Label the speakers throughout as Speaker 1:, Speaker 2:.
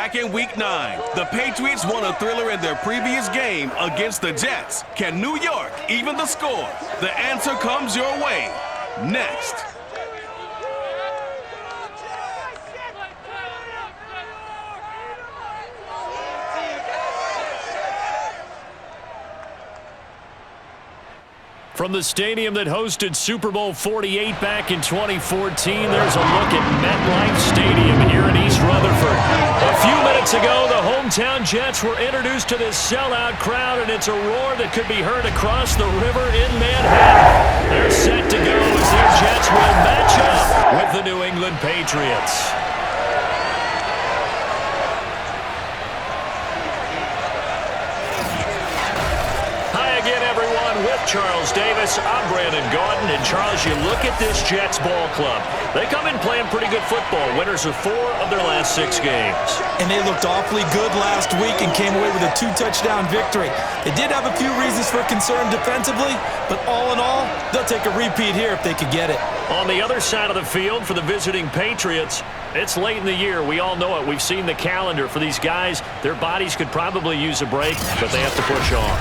Speaker 1: back in Week 9. The Patriots won a thriller in their previous game against the Jets. Can New York even the score? The answer comes your way next.
Speaker 2: From the stadium that hosted Super Bowl 48 back in 2014, there's a look at MetLife Stadium here in East Rutherford. A few minutes ago, the hometown Jets were introduced to this sellout crowd, and it's a roar that could be heard across the river in Manhattan. They're set to go as their Jets will match up with the New England Patriots. With Charles Davis, I'm Brandon Gordon, and Charles, you look at this Jets ball club. They come in playing pretty good football, winners of 4 of their last 6 games.
Speaker 3: And they looked awfully good last week and came away with a 2-touchdown victory. They did have a few reasons for concern defensively, but all in all, they'll take a repeat here if they could get it.
Speaker 2: On the other side of the field for the visiting Patriots, it's late in the year. We all know it. We've seen the calendar for these guys. Their bodies could probably use a break, but they have to push on.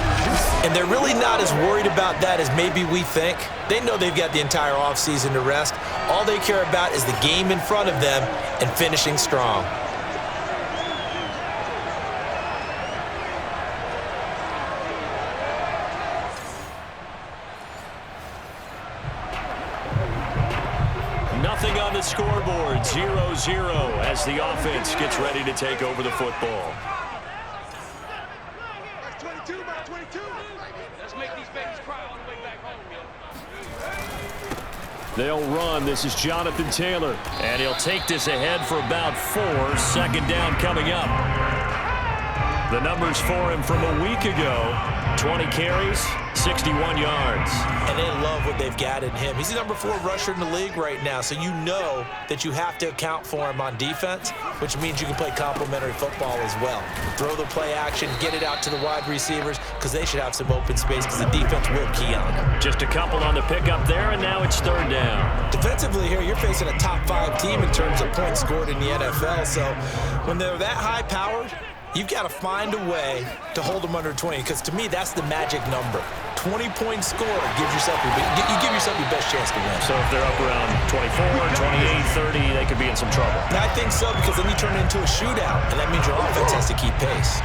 Speaker 3: And they're really not as worried about that as maybe we think. They know they've got the entire offseason to rest. All they care about is the game in front of them and finishing strong.
Speaker 2: Nothing on the scoreboard, 0-0 as the offense gets ready to take over the football.
Speaker 4: Let's make these babies cry on the way back home,
Speaker 2: They'll run. This is Jonathan Taylor, and he'll take this ahead for about 4. 2nd down coming up. The numbers for him from a week ago: 20 carries, 61 yards.
Speaker 3: And they love what they've got in him. He's the number 4 rusher in the league right now, so you know that you have to account for him on defense, which means you can play complementary football as well. Throw the play action, get it out to the wide receivers, because they should have some open space because the defense will key on them.
Speaker 2: Just a couple on the pickup there, and now it's 3rd down.
Speaker 3: Defensively here, you're facing a top 5 team in terms of points scored in the NFL, so when they're that high-powered, you've got to find a way to hold them under 20, because to me, that's the magic number. 20-point score gives yourself you give yourself your best chance to win.
Speaker 2: So if they're up around 24, 28, 30, they could be in some trouble.
Speaker 3: And I think so, because then you turn it into a shootout, and that means your offense has to keep pace.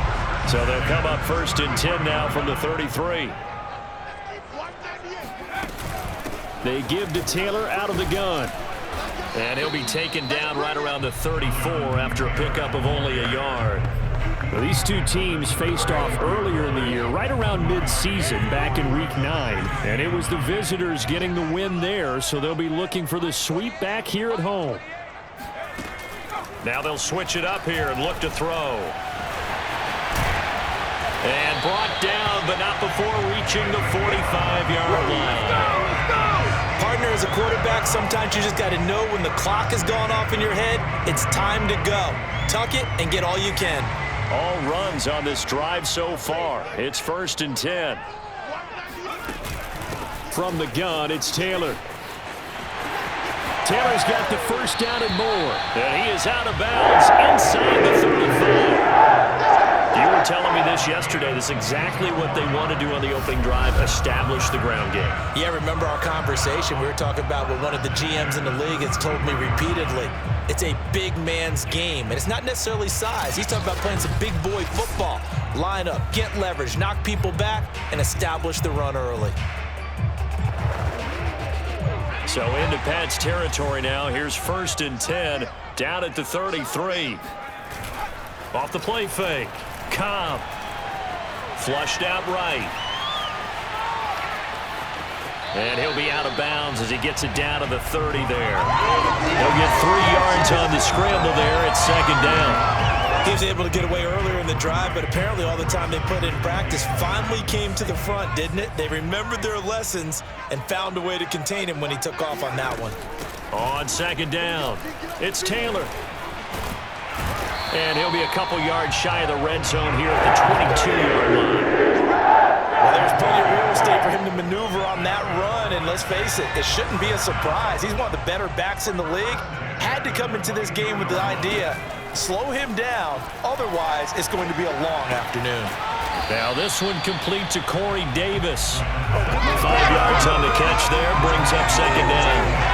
Speaker 2: So they'll come up 1st and 10 now from the 33. They give to Taylor out of the gun. And he'll be taken down right around the 34 after a pickup of only a yard. Well, these two teams faced off earlier in the year, right around mid-season, back in Week 9. And it was the visitors getting the win there, so they'll be looking for the sweep back here at home. Now they'll switch it up here and look to throw. And brought down, but not before reaching the 45-yard line.
Speaker 3: Partner, as a quarterback, sometimes you just got to know when the clock has gone off in your head, it's time to go. Tuck it and get all you can.
Speaker 2: All runs on this drive so far. It's 1st and 10. From the gun, it's Taylor. Taylor's got the 1st down and more. And he is out of bounds inside the 35. You were telling me this yesterday. This is exactly what they want to do on the opening drive, establish the ground game.
Speaker 3: Yeah, remember our conversation? We were talking about what one of the GMs in the league has told me repeatedly. It's a big man's game, and it's not necessarily size. He's talking about playing some big boy football. Line up, get leverage, knock people back, and establish the run early.
Speaker 2: So into Pat's territory now. Here's 1st and 10, down at the 33. Off the play fake. Cobb. Flushed out right. And he'll be out of bounds as he gets it down to the 30 there. He'll get 3 yards on the scramble there. It's 2nd down.
Speaker 3: He was able to get away earlier in the drive, but apparently all the time they put in practice finally came to the front, didn't it? They remembered their lessons and found a way to contain him when he took off on that one.
Speaker 2: On 2nd down, it's Taylor. And he'll be a couple yards shy of the red zone here at the 22-yard line.
Speaker 3: Well, there's plenty of real estate for him to maneuver on that run, and let's face it, it shouldn't be a surprise. He's one of the better backs in the league. Had to come into this game with the idea Slow him down. Otherwise, it's going to be a long afternoon.
Speaker 2: Now this one complete to Corey Davis. 5 yards on the catch there, brings up second down.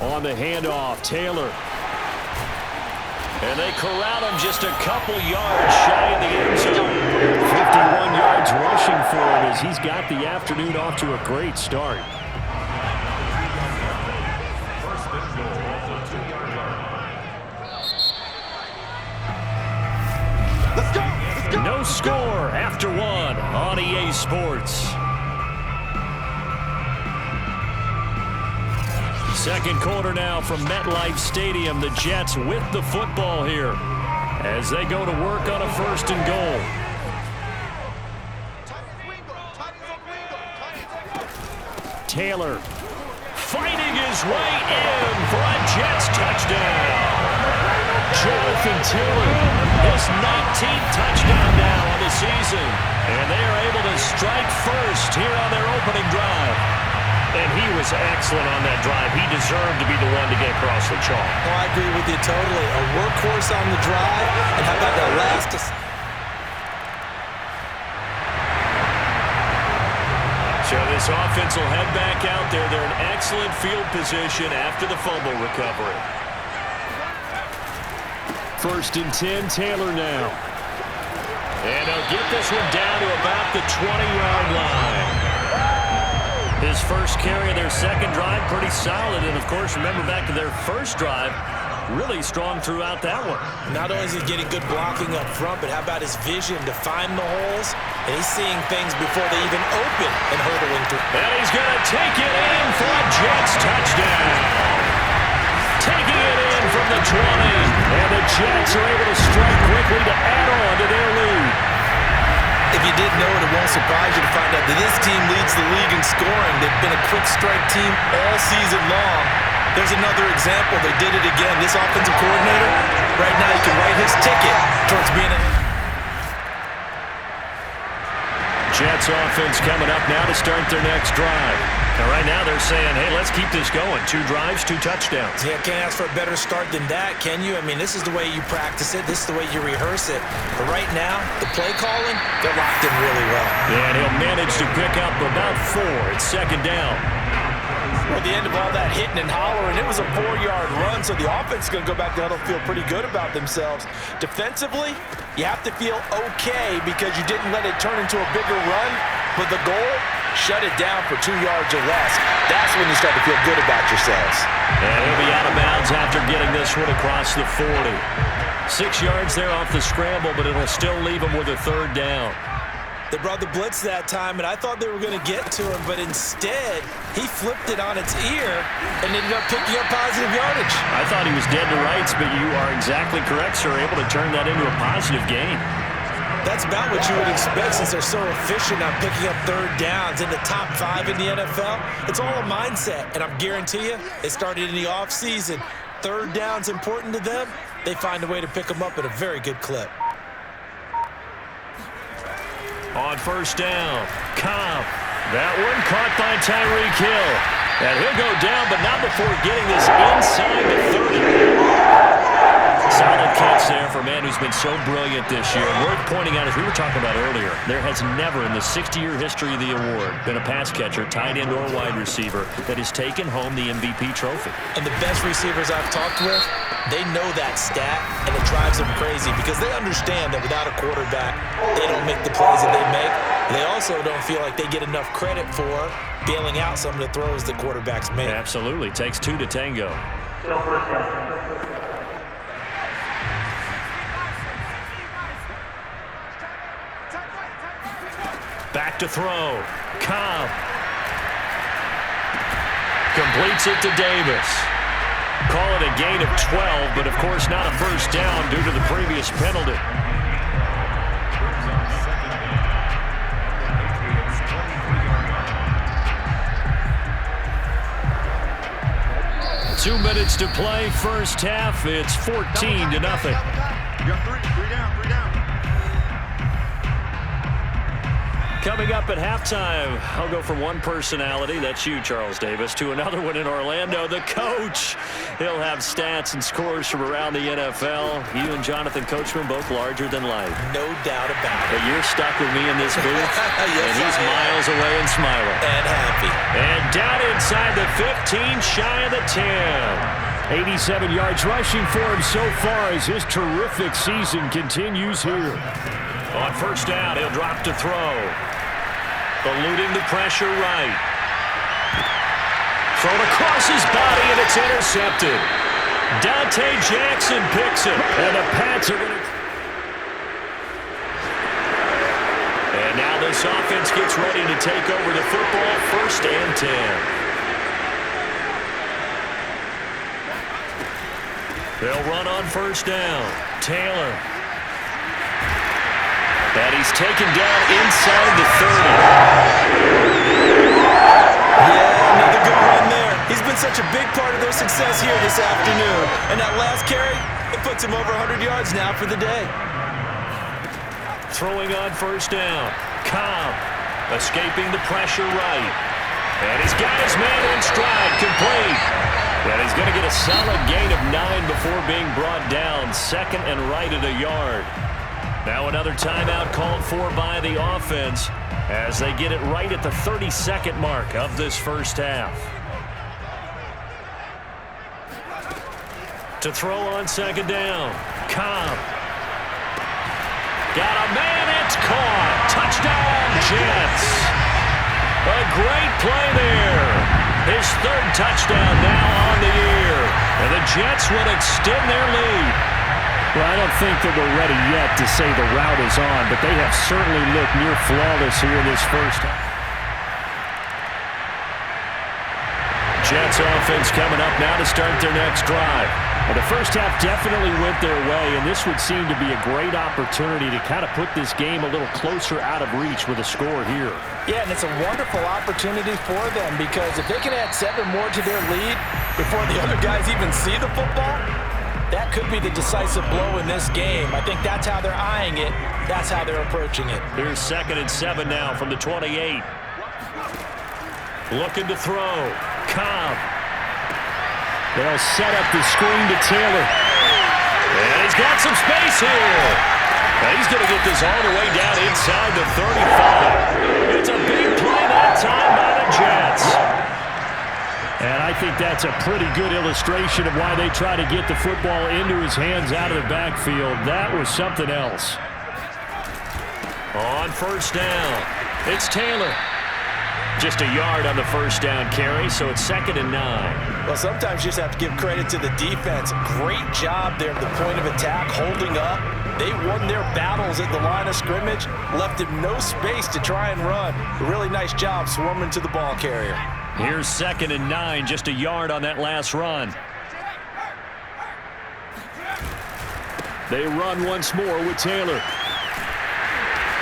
Speaker 2: On the handoff, Taylor. And they corral him just a couple yards shy of the end zone. 51 yards rushing for him as he's got the afternoon off to a great start. No score after one on EA Sports. Second quarter now from MetLife Stadium. The Jets with the football here as they go to work on a 1st and goal. Taylor fighting his way in for a Jets touchdown. Jonathan Taylor, his 19th touchdown now on the season. And they are able to strike first here on their opening drive. And he was excellent on that drive. He deserved to be the one to get across the chalk.
Speaker 3: Oh, I agree with you totally. A workhorse on the drive. And how about that last...
Speaker 2: So this offense will head back out there. They're in excellent field position after the fumble recovery. 1st and 10, Taylor now. And he'll get this one down to about the 20-yard line. His first carry of their second drive, pretty solid. And, of course, remember back to their first drive, really strong throughout that one.
Speaker 3: Not only is he getting good blocking up front, but how about his vision to find the holes? And he's seeing things before they even open and hurdling through.
Speaker 2: And he's going to take it in for a Jets touchdown. Taking it in from the 20. And the Jets are able to strike quickly to add on to their lead.
Speaker 3: If you didn't know it, it won't surprise you to find out that this team leads the league in scoring. They've been a quick strike team all season long. There's another example. They did it again. This offensive coordinator, right now, he can write his ticket towards being a...
Speaker 2: Jets offense coming up now to start their next drive. And right now they're saying, hey, let's keep this going. 2 drives, 2 touchdowns.
Speaker 3: Yeah, can't ask for a better start than that, can you? I mean, this is the way you practice it. This is the way you rehearse it. But right now, the play calling, they're locked in really well.
Speaker 2: Yeah, and he'll manage to pick up about 4. It's second down.
Speaker 3: Well, at the end of all that hitting and hollering, it was a 4-yard run, so the offense is going to go back there and feel pretty good about themselves. Defensively, you have to feel okay because you didn't let it turn into a bigger run, but the goal, shut it down for 2 yards or less. That's when you start to feel good about yourselves.
Speaker 2: And he'll be out of bounds after getting this one across the 40. 6 yards there off the scramble, but it'll still leave him with a 3rd down.
Speaker 3: They brought the blitz that time, and I thought they were going to get to him, but instead, he flipped it on its ear and ended up picking up positive yardage.
Speaker 2: I thought he was dead to rights, but you are exactly correct, sir. Able to turn that into a positive gain.
Speaker 3: That's about what you would expect since they're so efficient on picking up 3rd downs in the top 5 in the NFL. It's all a mindset, and I'm guarantee you, it started in the offseason. 3rd down's important to them. They find a way to pick them up at a very good clip.
Speaker 2: On 1st down, Cobb. That one caught by Tyreek Hill. And he'll go down, but not before getting this inside the 30. Solid catch there for a man who's been so brilliant this year. Worth pointing out, as we were talking about earlier, there has never in the 60-year history of the award been a pass catcher, tight end, or wide receiver that has taken home the MVP trophy.
Speaker 3: And the best receivers I've talked with, they know that stat, and it drives them crazy because they understand that without a quarterback, they don't make the plays that they make. They also don't feel like they get enough credit for bailing out some of the throws the quarterbacks make.
Speaker 2: Absolutely. Takes 2 to tango. Back to throw. Cobb. Completes it to Davis. Call it a gain of 12, but of course not a 1st down due to the previous penalty. Two minutes to play, first half. It's 14-0.
Speaker 5: You got three down.
Speaker 2: Coming up at halftime, I'll go from one personality, that's you, Charles Davis, to another one in Orlando, the coach. He'll have stats and scores from around the NFL. You and Jonathan Coachman, both larger than life.
Speaker 3: No doubt about it.
Speaker 2: But you're stuck with me in this booth,
Speaker 3: Yes,
Speaker 2: and he's miles away and smiling.
Speaker 3: And happy.
Speaker 2: And down inside the 15, shy of the 10. 87 yards rushing for him so far as his terrific season continues here. On first down, he'll drop to throw. Eluding the pressure right. Thrown across his body, and it's intercepted. Dante Jackson picks it. And the Pats are going to... And now this offense gets ready to take over the football. First and 10. They'll run on first down. Taylor. And he's taken down inside the 30.
Speaker 3: Yeah, another good run there. He's been such a big part of their success here this afternoon. And that last carry, it puts him over 100 yards now for the day.
Speaker 2: Throwing on first down. Cobb escaping the pressure right. And he's got his man in stride, complete. And he's going to get a solid gain of 9 before being brought down. Second and right at a yard. Now another timeout called for by the offense as they get it right at the 32nd mark of this first half. To throw on second down. Cobb. Got a man, it's caught. Touchdown, Jets. A great play there. His third touchdown now on the year. And the Jets will extend their lead.
Speaker 5: Well, I don't think that we're ready yet to say the route is on, but they have certainly looked near flawless here in this first half.
Speaker 2: Jets offense coming up now to start their next drive.
Speaker 5: Well, the first half definitely went their way, and this would seem to be a great opportunity to kind of put this game a little closer out of reach with a score here.
Speaker 6: Yeah, and it's a wonderful opportunity for them because if they can add 7 more to their lead before the other guys even see the football, that could be the decisive blow in this game. I think that's how they're eyeing it. That's how they're approaching it.
Speaker 2: Here's 2nd and 7 now from the 28. Looking to throw. Cobb.
Speaker 5: They'll set up the screen to Taylor.
Speaker 2: And he's got some space here. And he's going to get this all the way down inside the 35. It's a big play that time by the Jets.
Speaker 5: And I think that's a pretty good illustration of why they try to get the football into his hands out of the backfield. That was something else.
Speaker 2: On first down, it's Taylor. Just a yard on the first down carry, so it's 2nd and 9.
Speaker 6: Well, sometimes you just have to give credit to the defense. Great job there at the point of attack, holding up. They won their battles at the line of scrimmage, left him no space to try and run. A really nice job swarming to the ball carrier.
Speaker 2: Here's 2nd and 9, just a yard on that last run.
Speaker 5: They run once more with Taylor.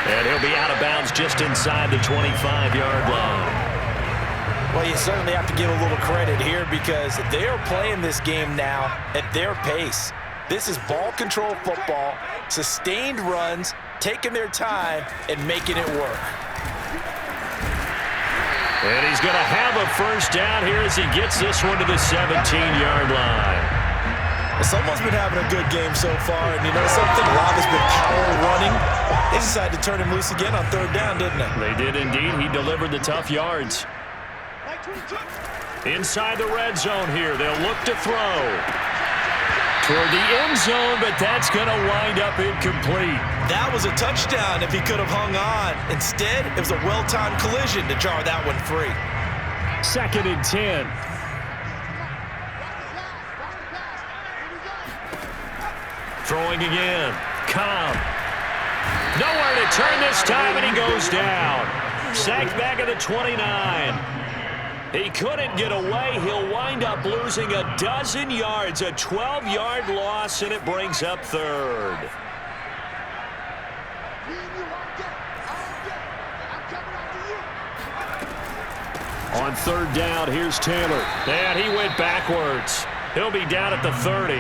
Speaker 2: And he'll be out of bounds just inside the 25-yard line.
Speaker 6: Well, you certainly have to give a little credit here because they are playing this game now at their pace. This is ball control football, sustained runs, taking their time, and making it work.
Speaker 2: And he's going to have a first down here as he gets this one to the 17-yard line.
Speaker 6: Someone's been having a good game so far, and you know something? A lot has been power running. They decided to turn him loose again on 3rd down, didn't they?
Speaker 2: They did indeed. He delivered the tough yards. Inside the red zone here, they'll look to throw. Toward the end zone, but that's going to wind up incomplete.
Speaker 6: That was a touchdown if he could have hung on. Instead, it was a well-timed collision to jar that one free.
Speaker 5: 2nd and 10.
Speaker 2: Throwing again. Cobb. Nowhere to turn this time, and he goes down. Sacked back at the 29. He couldn't get away. He'll wind up losing a dozen yards, a 12-yard loss, and it brings up 3rd.
Speaker 5: On 3rd down, here's Taylor.
Speaker 2: And he went backwards. He'll be down at the 30.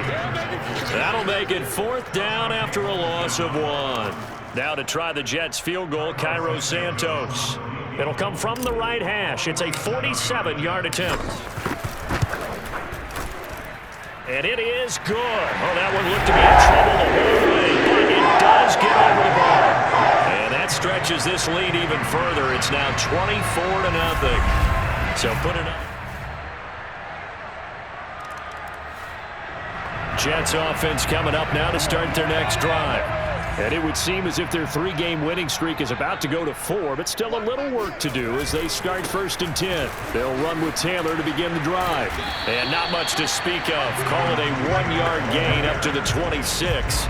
Speaker 2: That'll make it 4th down after a loss of 1. Now to try the Jets field goal, Cairo Santos. It'll come from the right hash. It's a 47-yard attempt. And it is good. Oh, that one looked to be in trouble the whole way, but it does get over the bar. And that stretches this lead even further. It's now 24-0. So put it up. Jets offense coming up now to start their next drive. And it would seem as if their 3-game winning streak is about to go to 4, but still a little work to do as they start 1st and 10. They'll run with Taylor to begin the drive. And not much to speak of. Call it a 1-yard gain up to the 26.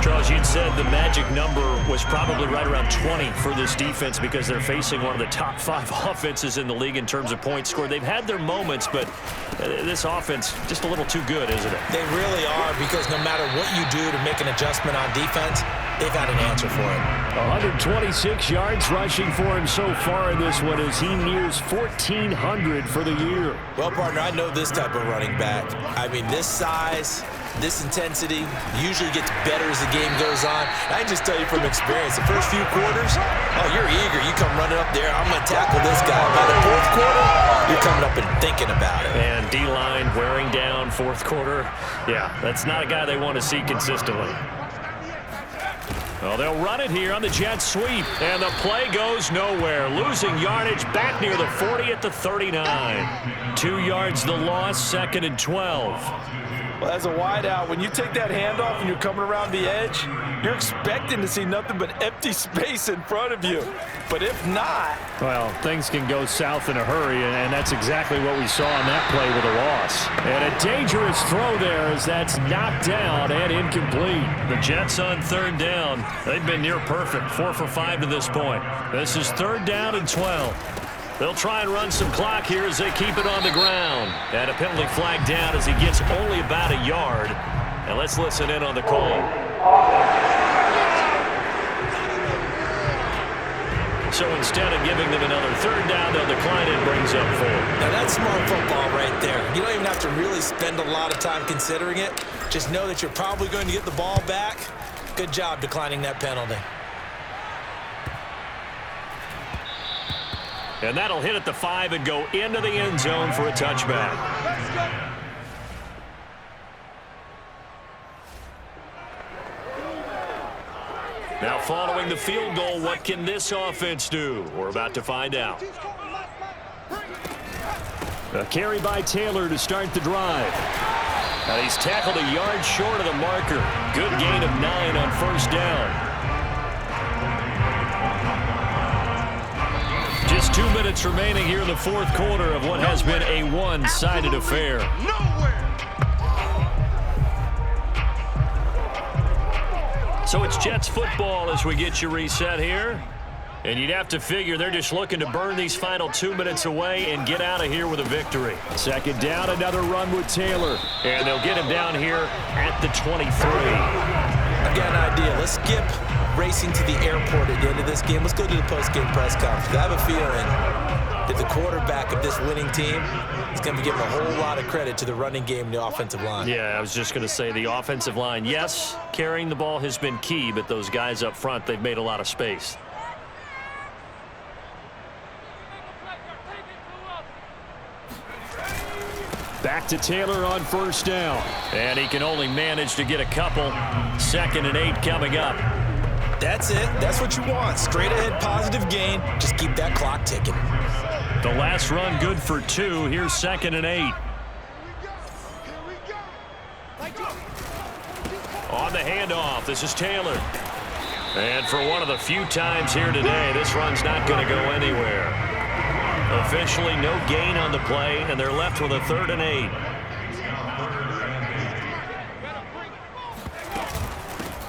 Speaker 2: Charles, you'd said the magic number was probably right around 20 for this defense because they're facing one of the top 5 offenses in the league in terms of points scored. They've had their moments, but this offense just a little too good, isn't it?
Speaker 3: They really are, because no matter what you do to make an adjustment on defense, they've got an answer for it.
Speaker 5: 126 yards rushing for him so far in this one as he nears 1,400 for the year.
Speaker 3: Well, partner, I know this type of running back. I mean, this size, this intensity usually gets better as the game goes on. I can just tell you from experience, the first few quarters, oh, you're eager. You come running up there, I'm going to tackle this guy. By the 4th quarter, you're coming up and thinking about it.
Speaker 2: And D-line wearing down 4th quarter. Yeah, that's not a guy they want to see consistently. Well, they'll run it here on the Jets sweep, and the play goes nowhere. Losing yardage back near the 40 at the 39. 2 yards the loss, 2nd and 12.
Speaker 6: Well, as a wideout, when you take that handoff and you're coming around the edge, you're expecting to see nothing but empty space in front of you. But if not...
Speaker 5: Well, things can go south in a hurry, and that's exactly what we saw on that play with a loss. And a dangerous throw there as that's knocked down and incomplete.
Speaker 2: The Jets on 3rd down. They've been near perfect, 4 for 5 to this point. This is 3rd down and 12. They'll try and run some clock here as they keep it on the ground. And a penalty flag down as he gets only about a yard. And let's listen in on the call. So instead of giving them another 3rd down, they'll decline it, brings up 4.
Speaker 3: Now that's smart football right there. You don't even have to really spend a lot of time considering it. Just know that you're probably going to get the ball back. Good job declining that penalty.
Speaker 2: And that'll hit at the 5 and go into the end zone for a touchback. Now following the field goal, what can this offense do? We're about to find out.
Speaker 5: A carry by Taylor to start the drive.
Speaker 2: And he's tackled a yard short of the marker. Good gain of 9 on 1st down. Just 2 minutes remaining here in the 4th quarter of what has been a one-sided affair. So it's Jets football as we get you reset here. And you'd have to figure they're just looking to burn these final 2 minutes away and get out of here with a victory.
Speaker 5: 2nd down, another run with Taylor.
Speaker 2: And they'll get him down here at the 23.
Speaker 3: I've got an idea. Let's skip racing to the airport at the end of this game. Let's go to the post-game press conference. I have a feeling that the quarterback of this winning team is going to be giving a whole lot of credit to the running game and the offensive line.
Speaker 2: Yeah, I was just going to say the offensive line. Yes, carrying the ball has been key, but those guys up front, they've made a lot of space.
Speaker 5: Back to Taylor on 1st down.
Speaker 2: And he can only manage to get a couple. 2nd and 8 coming up.
Speaker 3: That's it. That's what you want. Straight ahead positive gain. Just keep that clock ticking.
Speaker 2: The last run good for 2. Here's 2nd and 8. On the handoff, this is Taylor. And for one of the few times here today, this run's not going to go anywhere. Officially no gain on the play, and they're left with a 3rd and 8.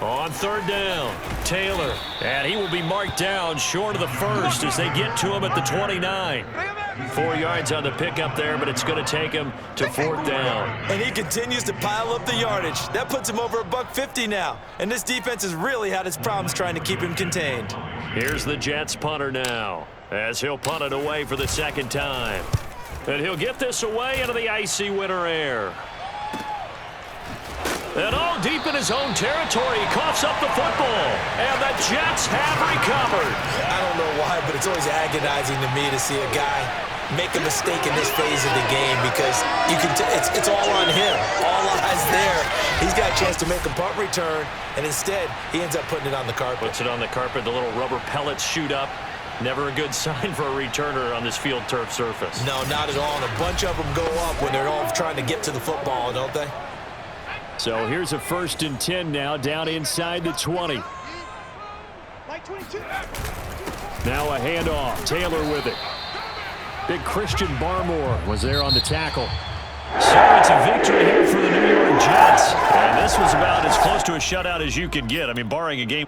Speaker 2: On 3rd down, Taylor. And he will be marked down short of the 1st as they get to him at the 29. 4 yards on the pickup there, but it's going to take him to 4th down.
Speaker 6: And he continues to pile up the yardage. That puts him over $150 now. And this defense has really had its problems trying to keep him contained.
Speaker 2: Here's the Jets punter now, as he'll punt it away for the 2nd time. And he'll get this away into the icy winter air. And all deep in his own territory, he coughs up the football. And the Jets have recovered.
Speaker 3: I don't know why, but it's always agonizing to me to see a guy make a mistake in this phase of the game because you can it's all on him. All eyes there. He's got a chance to make a punt return, and instead, he ends up putting it on the carpet.
Speaker 2: Puts it on the carpet. The little rubber pellets shoot up. Never a good sign for a returner on this field turf surface.
Speaker 3: No, not at all. And a bunch of them go up when they're all trying to get to the football, don't they?
Speaker 5: So here's a 1st and 10 now, down inside the 20. Now a handoff. Taylor with it. Big Christian Barmore was there on the tackle.
Speaker 2: So it's a victory here for the New York Jets. And this was about as close to a shutout as you could get. I mean, barring a game.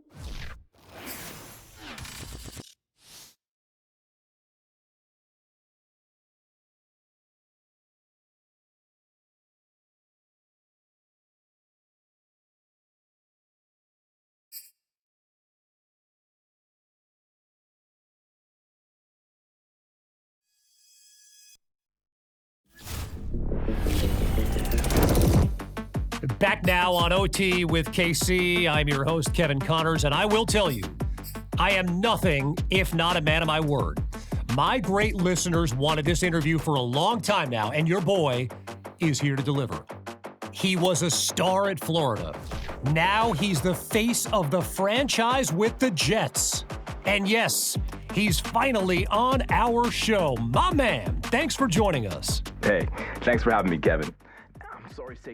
Speaker 7: Back now on OT with KC. I'm your host, Kevin Connors, and I will tell you, I am nothing if not a man of my word. My great listeners wanted this interview for a long time now, and your boy is here to deliver. He was a star at Florida. Now he's the face of the franchise with the Jets. And yes, he's finally on our show. My man, thanks for joining us.
Speaker 8: Hey, thanks for having me, Kevin. I'm sorry to say